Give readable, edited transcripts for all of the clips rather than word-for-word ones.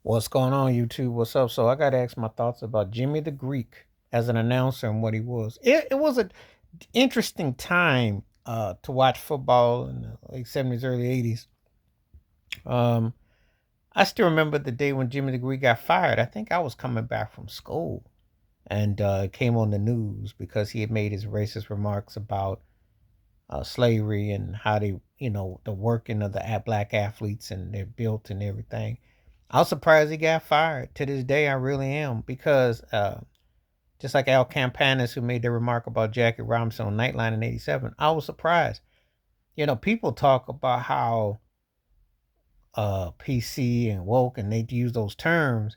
What's going on, YouTube? What's up? So I got to ask my thoughts about Jimmy the Greek as an announcer and what he was. It was an interesting time to watch football in the late 70s, early 80s. Um, I still remember the day when Jimmy the Greek got fired. I think I was coming back from school and it came on the news because he had made his racist remarks about slavery and how they, the working of the black athletes and their built and everything. I was surprised he got fired. To this day, I really am because just like Al Campanis, who made the remark about Jackie Robinson on Nightline in '87, I was surprised. People talk about how PC and woke, and they use those terms,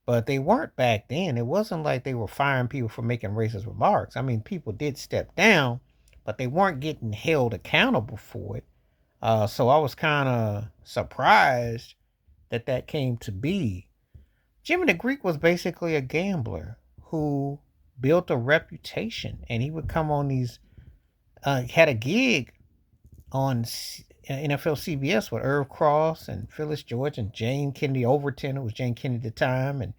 but they weren't back then. It wasn't like they were firing people for making racist remarks. I mean, people did step down, but they weren't getting held accountable for it. So I was kind of surprised that came to be. Jimmy the Greek was basically a gambler who built a reputation, and he would come on these. Had a gig on NFL CBS with Irv Cross and Phyllis George and Jane Kennedy Overton, who was Jane Kennedy at the time, and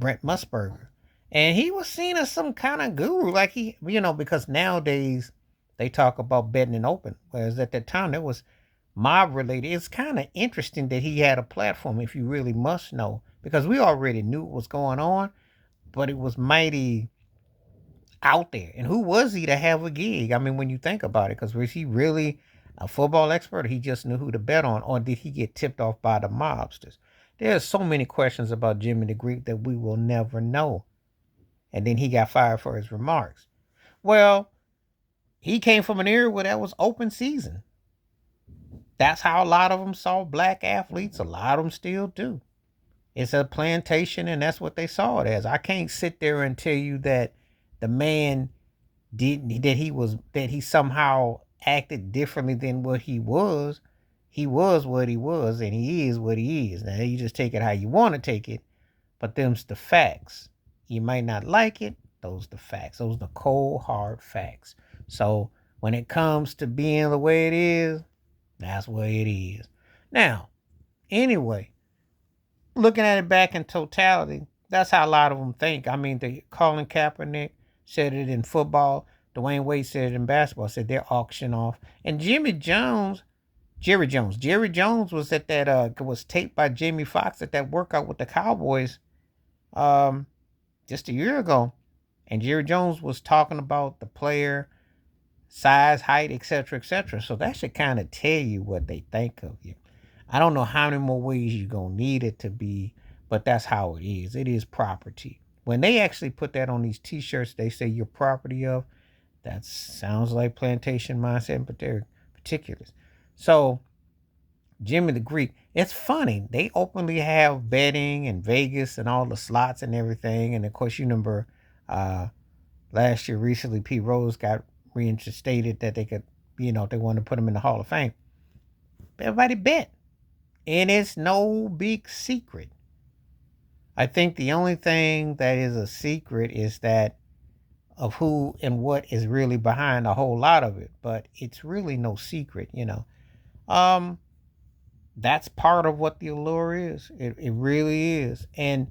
Brent Musburger. And he was seen as some kind of guru, like because nowadays they talk about betting and open, whereas at that time it was mob related. It's kind of interesting that he had a platform, if you really must know, because we already knew what was going on, but it was mighty out there. And who was he to have a gig? I mean, when you think about it, because was he really a football expert, or he just knew who to bet on, or did he get tipped off by the mobsters? There's so many questions about Jimmy the Greek that we will never know. And then he got fired for his remarks. Well, he came from an era where that was open season. That's how a lot of them saw black athletes. A lot of them still do. It's a plantation, and that's what they saw it as. I can't sit there and tell you that the man that he somehow acted differently than what he was. He was what he was, and he is what he is. Now you just take it how you want to take it, but them's the facts. You might not like it. Those the facts. Those the cold hard facts. So when it comes to being the way it is, that's what it is. Now, anyway, looking at it back in totality, that's how a lot of them think. I mean, Colin Kaepernick said it in football. Dwayne Wade said it in basketball. Said they're auction off. And Jerry Jones was at that was taped by Jamie Foxx at that workout with the Cowboys um just a year ago. And Jerry Jones was talking about the player size, height, etc., etc. So that should kind of tell you what they think of you. I don't know how many more ways you're going to need it to be, but that's how it is. It is property. When they actually put that on these t-shirts, they say you're property of, that sounds like plantation mindset in particulars. So Jimmy the Greek, it's funny. They openly have betting and Vegas and all the slots and everything. And of course, you remember last year, recently, Pete Rose got reinstated that they could, they wanted to put him in the Hall of Fame. Everybody bet. And it's no big secret. I think the only thing that is a secret is that of who and what is really behind a whole lot of it. But it's really no secret. Um, that's part of what the allure is. It really is. And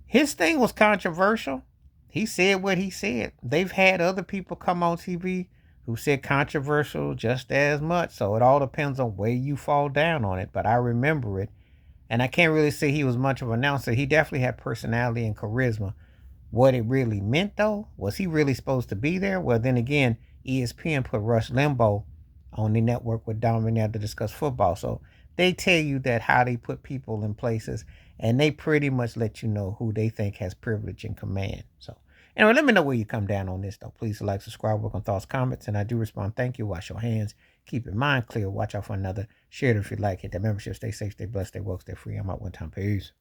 his thing was controversial. He said what he said. They've had other people come on TV who said controversial just as much. So it all depends on where you fall down on it. But I remember it. And I can't really say he was much of an announcer. He definitely had personality and charisma. What it really meant, though, was he really supposed to be there? Well, then again, ESPN put Rush Limbaugh on the network with Don McNabb to discuss football. So they tell you that how they put people in places, and they pretty much let you know who they think has privilege and command. So anyway, let me know where you come down on this, though. Please like, subscribe, work on thoughts, comments, and I do respond. Thank you. Wash your hands. Keep your mind clear. Watch out for another. Share it if you like it. The membership. Stay safe, stay blessed, stay woke, stay free. I'm out one time. Peace.